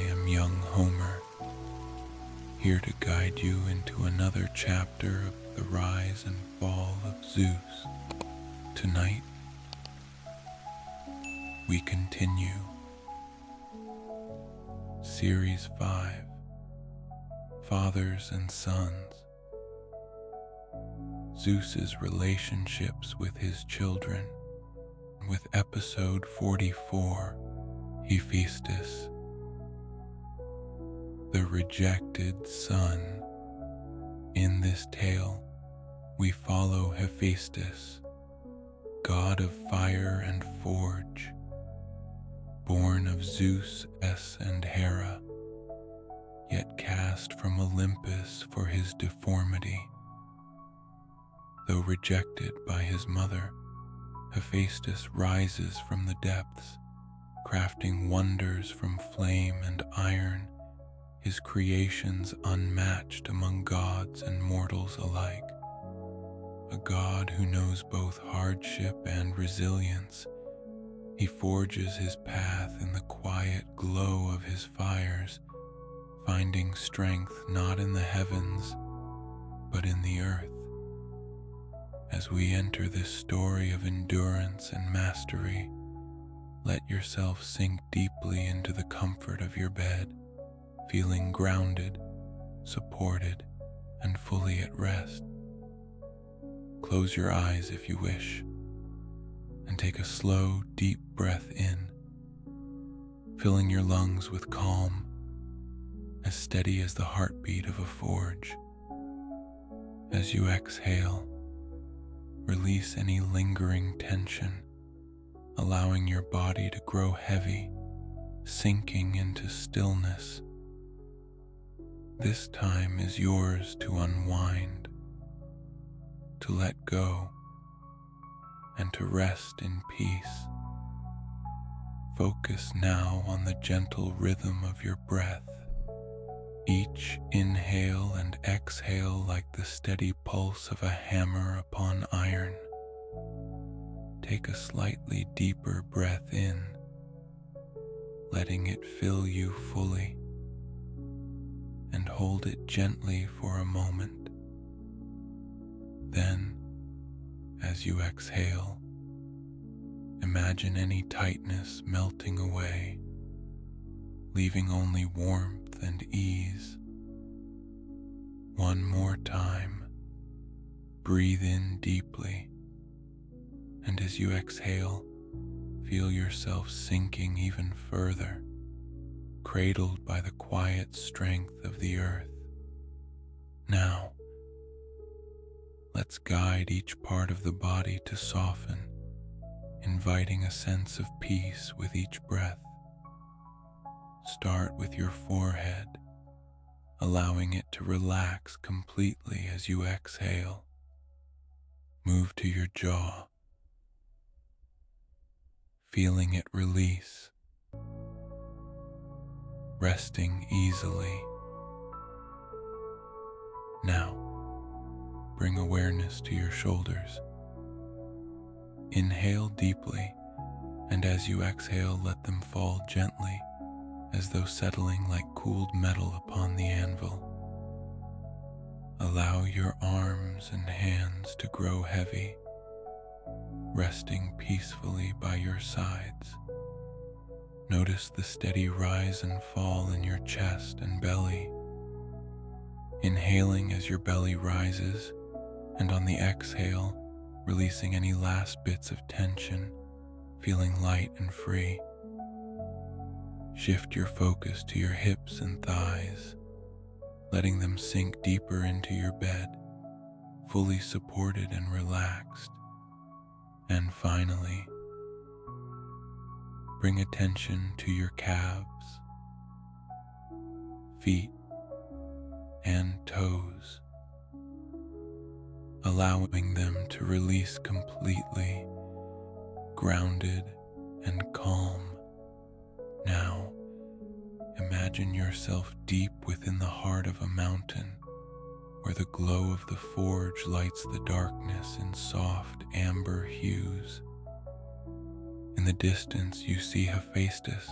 am young Homer, here to guide you into another chapter of the rise and fall of Zeus. Tonight, we continue Series 5, Fathers and Sons. Zeus's relationships with his children, with episode 44, Hephaestus, the rejected son. In this tale, we follow Hephaestus, god of fire and forge, born of Zeus and Hera, yet cast from Olympus for his deformity. Though rejected by his mother, Hephaestus rises from the depths, crafting wonders from flame and iron, his creations unmatched among gods and mortals alike. A god who knows both hardship and resilience, he forges his path in the quiet glow of his fires, finding strength not in the heavens, but in the earth. As we enter this story of endurance and mastery, let yourself sink deeply into the comfort of your bed, feeling grounded, supported, and fully at rest. Close your eyes if you wish, and take a slow, deep breath in, filling your lungs with calm, as steady as the heartbeat of a forge. As you exhale, release any lingering tension, allowing your body to grow heavy, sinking into stillness. This time is yours to unwind, to let go, and to rest in peace. Focus now on the gentle rhythm of your breath. Each inhale and exhale like the steady pulse of a hammer upon iron. Take a slightly deeper breath in, letting it fill you fully, and hold it gently for a moment. Then, as you exhale, imagine any tightness melting away, leaving only warmth and ease. One more time, breathe in deeply, and as you exhale, feel yourself sinking even further, cradled by the quiet strength of the earth. Now, let's guide each part of the body to soften, inviting a sense of peace with each breath. Start with your forehead, allowing it to relax completely as you exhale. Move to your jaw, feeling it release, resting easily. Now, bring awareness to your shoulders. Inhale deeply, and as you exhale, let them fall gently, as though settling like cooled metal upon the anvil. Allow your arms and hands to grow heavy, resting peacefully by your sides. Notice the steady rise and fall in your chest and belly. Inhaling as your belly rises, and on the exhale, releasing any last bits of tension, feeling light and free. Shift your focus to your hips and thighs, letting them sink deeper into your bed, fully supported and relaxed. And finally, bring attention to your calves, feet, and toes, allowing them to release completely, grounded and calm. Now, imagine yourself deep within the heart of a mountain, where the glow of the forge lights the darkness in soft amber hues. In the distance, you see Hephaestus,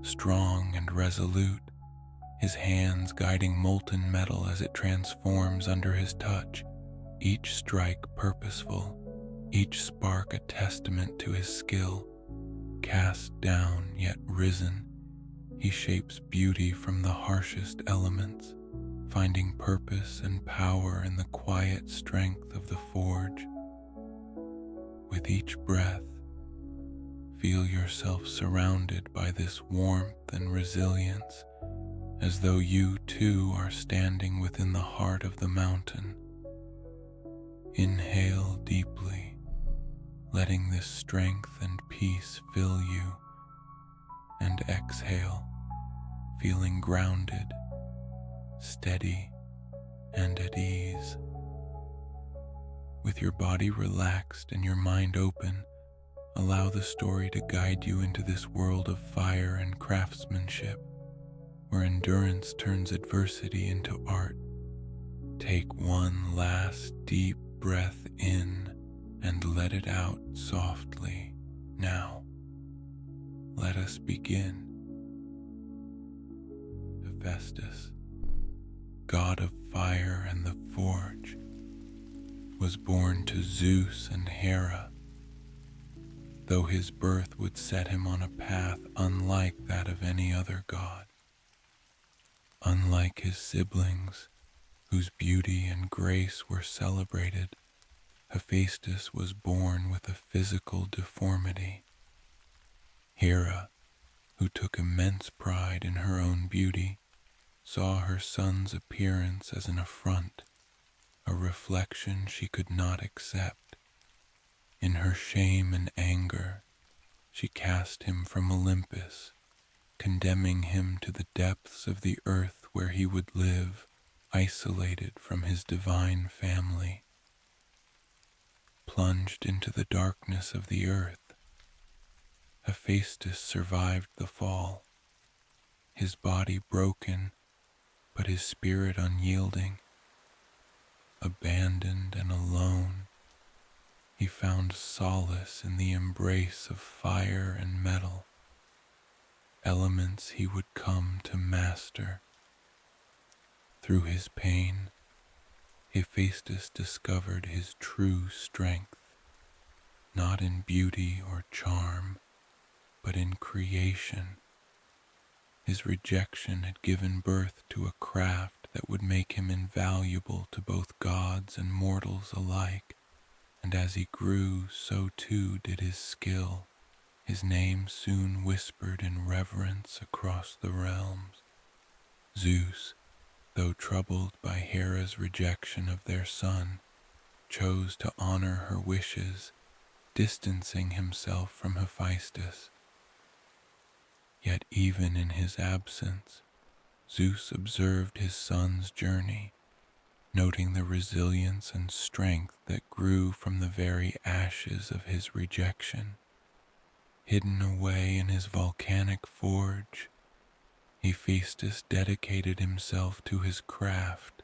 strong and resolute, his hands guiding molten metal as it transforms under his touch, each strike purposeful, each spark a testament to his skill. Cast down yet risen, he shapes beauty from the harshest elements, finding purpose and power in the quiet strength of the forge. With each breath, feel yourself surrounded by this warmth and resilience, as though you too are standing within the heart of the mountain. Inhale deeply, letting this strength and peace fill you, and exhale, feeling grounded, steady, and at ease. With your body relaxed and your mind open, allow the story to guide you into this world of fire and craftsmanship, where endurance turns adversity into art. Take one last deep breath in and let it out softly. Now, let us begin. Hephaestus, god of fire and the forge, was born to Zeus and Hera, though his birth would set him on a path unlike that of any other god. Unlike his siblings, whose beauty and grace were celebrated, Hephaestus was born with a physical deformity. Hera, who took immense pride in her own beauty, saw her son's appearance as an affront, a reflection she could not accept. In her shame and anger, she cast him from Olympus, condemning him to the depths of the earth where he would live, isolated from his divine family. Plunged into the darkness of the earth, Hephaestus survived the fall, his body broken, but his spirit unyielding. Abandoned and alone, he found solace in the embrace of fire and metal, elements he would come to master. Through his pain, Hephaestus discovered his true strength, not in beauty or charm, but in creation. His rejection had given birth to a craft that would make him invaluable to both gods and mortals alike, and as he grew, so too did his skill. His name soon whispered in reverence across the realms. Zeus, though troubled by Hera's rejection of their son, chose to honor her wishes, distancing himself from Hephaestus. Yet even in his absence, Zeus observed his son's journey, noting the resilience and strength that grew from the very ashes of his rejection. Hidden away in his volcanic forge, Hephaestus dedicated himself to his craft,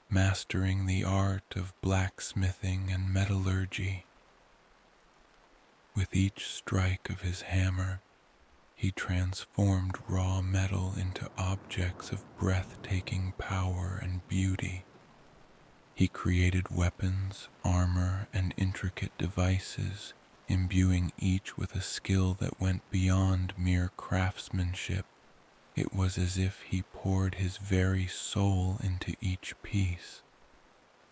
mastering the art of blacksmithing and metallurgy. With each strike of his hammer, he transformed raw metal into objects of breathtaking power and beauty. He created weapons, armor, and intricate devices, imbuing each with a skill that went beyond mere craftsmanship. It was as if he poured his very soul into each piece.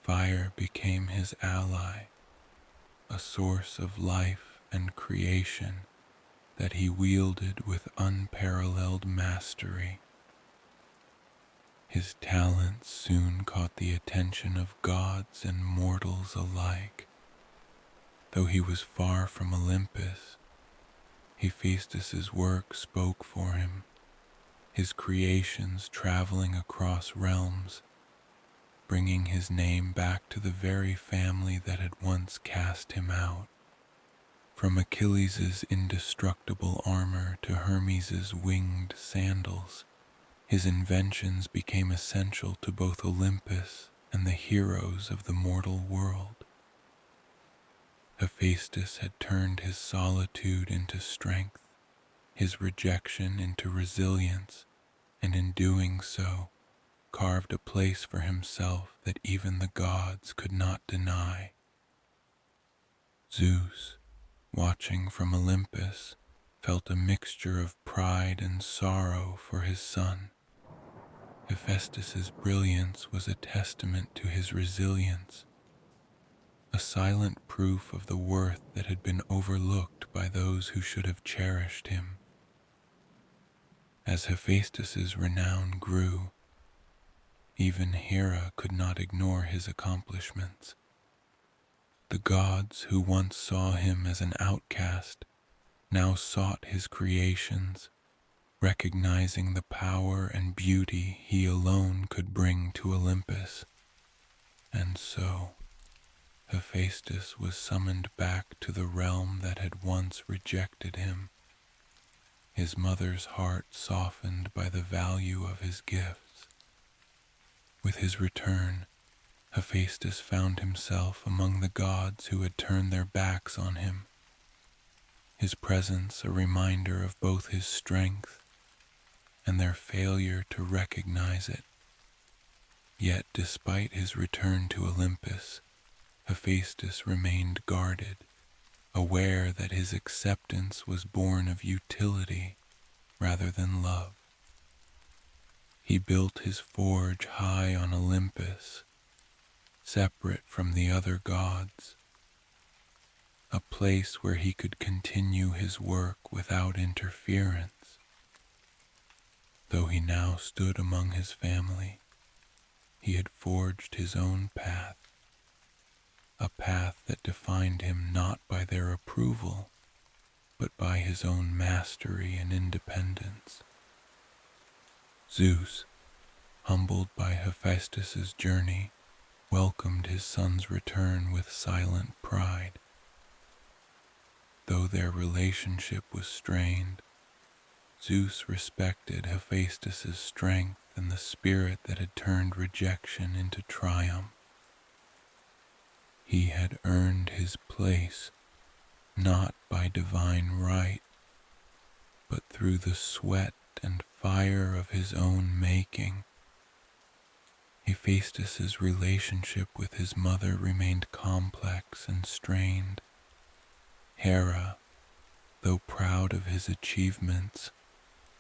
Fire became his ally, a source of life and creation that he wielded with unparalleled mastery. His talents soon caught the attention of gods and mortals alike. Though he was far from Olympus, Hephaestus's work spoke for him, his creations traveling across realms, bringing his name back to the very family that had once cast him out. From Achilles' indestructible armor to Hermes' winged sandals, his inventions became essential to both Olympus and the heroes of the mortal world. Hephaestus had turned his solitude into strength, his rejection into resilience, and in doing so, carved a place for himself that even the gods could not deny. Zeus, watching from Olympus, felt a mixture of pride and sorrow for his son. Hephaestus's brilliance was a testament to his resilience, a silent proof of the worth that had been overlooked by those who should have cherished him. As Hephaestus's renown grew, even Hera could not ignore his accomplishments. The gods who once saw him as an outcast now sought his creations, recognizing the power and beauty he alone could bring to Olympus. And so, Hephaestus was summoned back to the realm that had once rejected him, his mother's heart softened by the value of his gifts. With his return, Hephaestus found himself among the gods who had turned their backs on him, his presence a reminder of both his strength and their failure to recognize it. Yet despite his return to Olympus, Hephaestus remained guarded, aware that his acceptance was born of utility rather than love. He built his forge high on Olympus, separate from the other gods, a place where he could continue his work without interference. Though he now stood among his family, he had forged his own path, a path that defined him not by their approval, but by his own mastery and independence. Zeus, humbled by Hephaestus's journey, welcomed his son's return with silent pride. Though their relationship was strained, Zeus respected Hephaestus's strength and the spirit that had turned rejection into triumph. He had earned his place not by divine right, but through the sweat and fire of his own making. Hephaestus's relationship with his mother remained complex and strained. Hera, though proud of his achievements,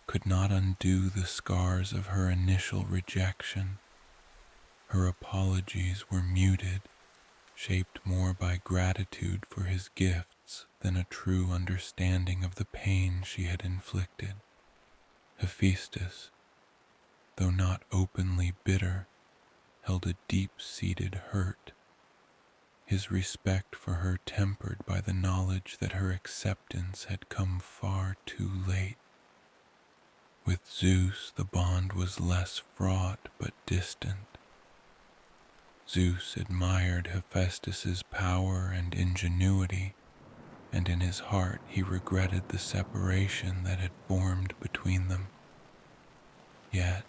could not undo the scars of her initial rejection. Her apologies were muted, shaped more by gratitude for his gifts than a true understanding of the pain she had inflicted. Hephaestus, though not openly bitter, held a deep-seated hurt, his respect for her tempered by the knowledge that her acceptance had come far too late. With Zeus, the bond was less fraught but distant. Zeus admired Hephaestus's power and ingenuity, and in his heart he regretted the separation that had formed between them. Yet,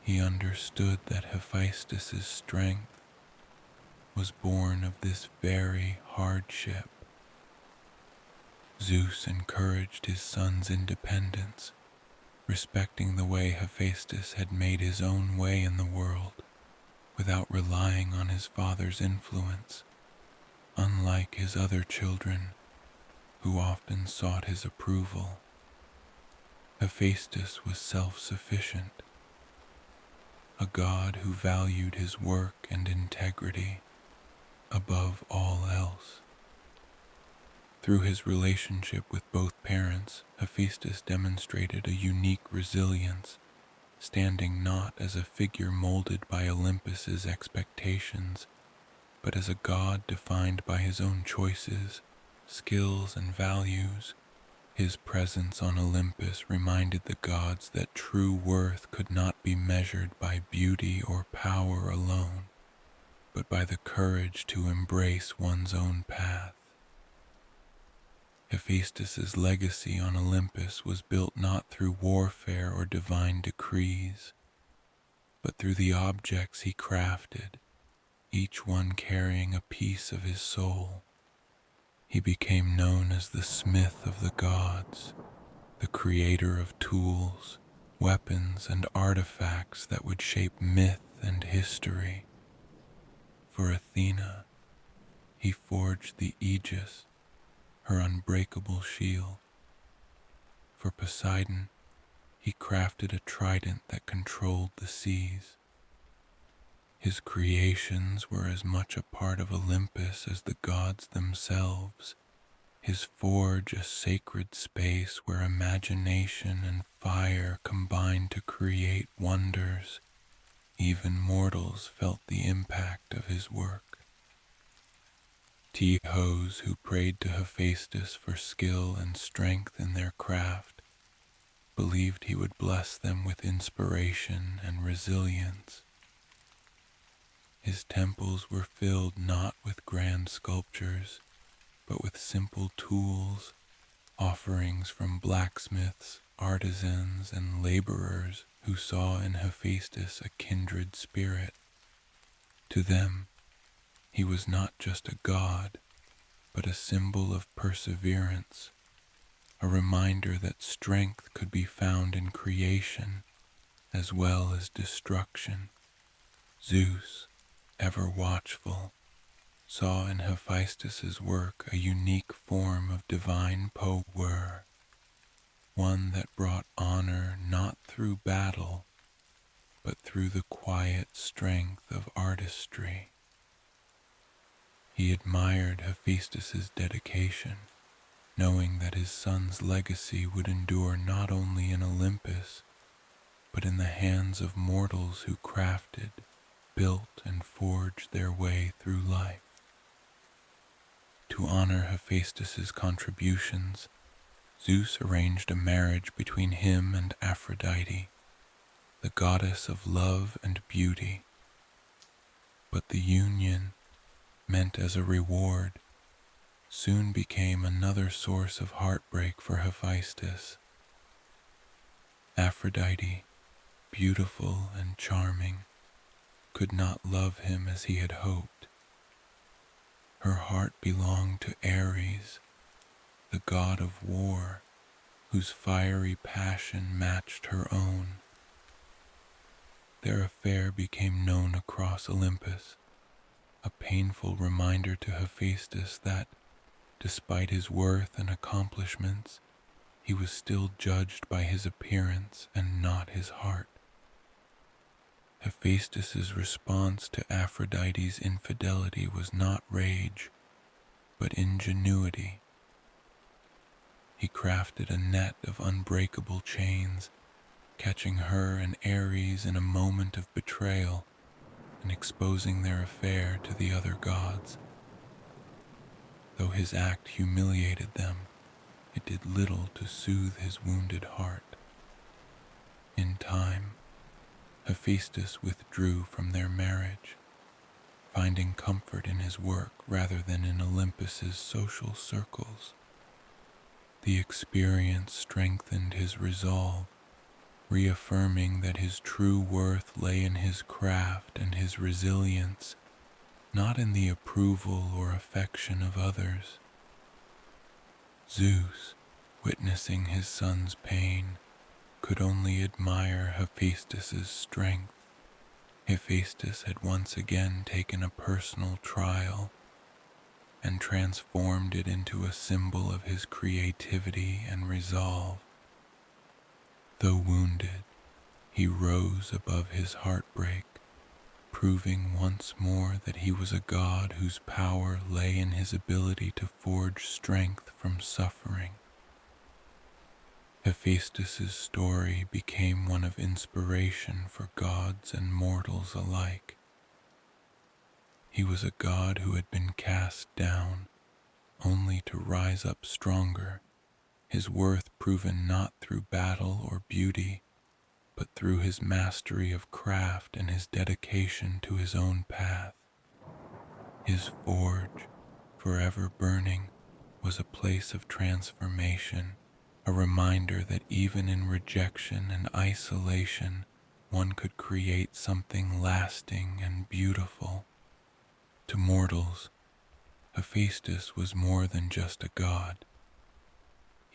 he understood that Hephaestus's strength was born of this very hardship. Zeus encouraged his son's independence, respecting the way Hephaestus had made his own way in the world without relying on his father's influence, unlike his other children who often sought his approval. Hephaestus was self-sufficient, a god who valued his work and integrity above all else. Through his relationship with both parents, Hephaestus demonstrated a unique resilience, standing not as a figure molded by Olympus's expectations, but as a god defined by his own choices, skills, and values. His presence on Olympus reminded the gods that true worth could not be measured by beauty or power alone, but by the courage to embrace one's own path. Hephaestus's legacy on Olympus was built not through warfare or divine decrees, but through the objects he crafted, each one carrying a piece of his soul. He became known as the smith of the gods, the creator of tools, weapons, and artifacts that would shape myth and history. For Athena, he forged the Aegis, her unbreakable shield. For Poseidon, he crafted a trident that controlled the seas. His creations were as much a part of Olympus as the gods themselves, his forge a sacred space where imagination and fire combined to create wonders. Even mortals felt the impact of his work. Tehos who prayed to Hephaestus for skill and strength in their craft believed he would bless them with inspiration and resilience. His temples were filled not with grand sculptures, but with simple tools, offerings from blacksmiths, artisans, and laborers who saw in Hephaestus a kindred spirit. To them, he was not just a god, but a symbol of perseverance, a reminder that strength could be found in creation as well as destruction. Zeus, ever watchful, saw in Hephaestus's work a unique form of divine power, one that brought honor not through battle, but through the quiet strength of artistry. He admired Hephaestus's dedication, knowing that his son's legacy would endure not only in Olympus, but in the hands of mortals who crafted, built, and forged their way through life. To honor Hephaestus's contributions, Zeus arranged a marriage between him and Aphrodite, the goddess of love and beauty. But the union, meant as a reward, soon became another source of heartbreak for Hephaestus. Aphrodite, beautiful and charming, could not love him as he had hoped. Her heart belonged to Ares, the god of war, whose fiery passion matched her own. Their affair became known across Olympus, a painful reminder to Hephaestus that, despite his worth and accomplishments, he was still judged by his appearance and not his heart. Hephaestus's response to Aphrodite's infidelity was not rage, but ingenuity. He crafted a net of unbreakable chains, catching her and Ares in a moment of betrayal and exposing their affair to the other gods. Though his act humiliated them, it did little to soothe his wounded heart. In time, Hephaestus withdrew from their marriage, finding comfort in his work rather than in Olympus's social circles. The experience strengthened his resolve, reaffirming that his true worth lay in his craft and his resilience, not in the approval or affection of others. Zeus, witnessing his son's pain, could only admire Hephaestus's strength. Hephaestus had once again taken a personal trial and transformed it into a symbol of his creativity and resolve. Though wounded, he rose above his heartbreak, proving once more that he was a god whose power lay in his ability to forge strength from suffering. Hephaestus's story became one of inspiration for gods and mortals alike. He was a god who had been cast down, only to rise up stronger, his worth proven not through battle or beauty, but through his mastery of craft and his dedication to his own path. His forge, forever burning, was a place of transformation, a reminder that even in rejection and isolation, one could create something lasting and beautiful. To mortals, Hephaestus was more than just a god.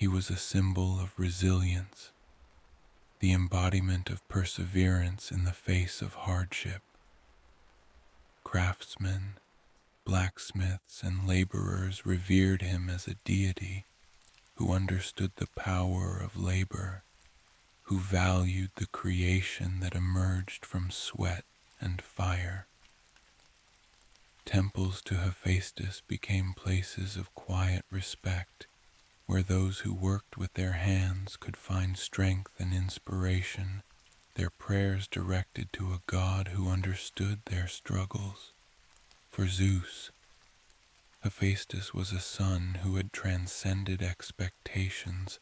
He was a symbol of resilience, the embodiment of perseverance in the face of hardship. Craftsmen, blacksmiths, and laborers revered him as a deity who understood the power of labor, who valued the creation that emerged from sweat and fire. Temples to Hephaestus became places of quiet respect, where those who worked with their hands could find strength and inspiration, their prayers directed to a god who understood their struggles. For Zeus, Hephaestus was a son who had transcended expectations,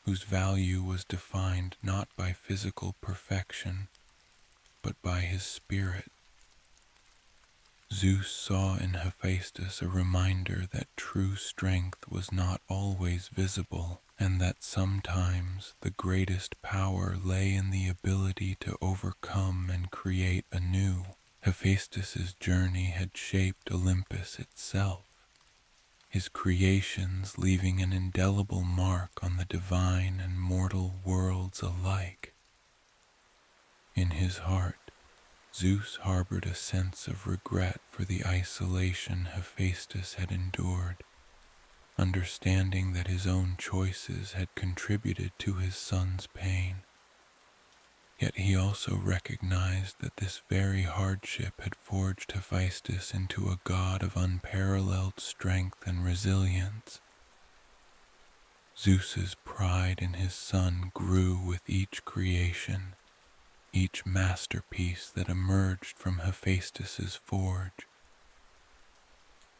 whose value was defined not by physical perfection, but by his spirit. Zeus saw in Hephaestus a reminder that true strength was not always visible, and that sometimes the greatest power lay in the ability to overcome and create anew. Hephaestus's journey had shaped Olympus itself, his creations leaving an indelible mark on the divine and mortal worlds alike. In his heart, Zeus harbored a sense of regret for the isolation Hephaestus had endured, understanding that his own choices had contributed to his son's pain. Yet he also recognized that this very hardship had forged Hephaestus into a god of unparalleled strength and resilience. Zeus's pride in his son grew with each creation, each masterpiece that emerged from Hephaestus's forge.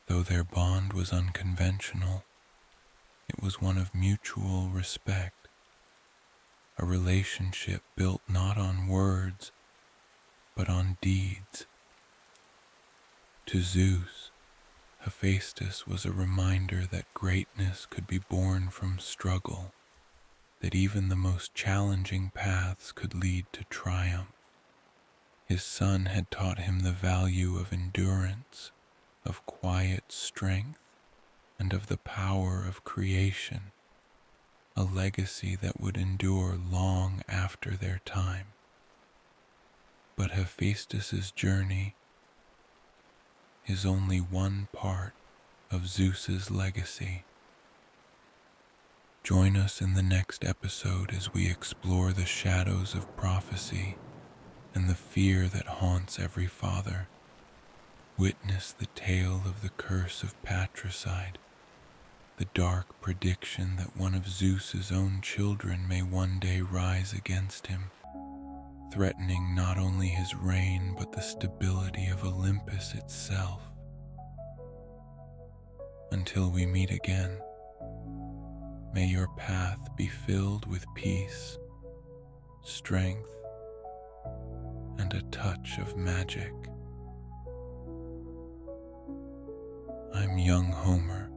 Though their bond was unconventional, it was one of mutual respect, a relationship built not on words, but on deeds. To Zeus, Hephaestus was a reminder that greatness could be born from struggle, that even the most challenging paths could lead to triumph. His son had taught him the value of endurance, of quiet strength, and of the power of creation, a legacy that would endure long after their time. But Hephaestus's journey is only one part of Zeus's legacy. Join us in the next episode as we explore the shadows of prophecy and the fear that haunts every father. Witness the tale of the curse of patricide, the dark prediction that one of Zeus's own children may one day rise against him, threatening not only his reign but the stability of Olympus itself. Until we meet again, may your path be filled with peace, strength, and a touch of magic. I'm young Homer,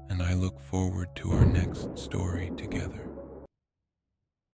and I look forward to our next story together.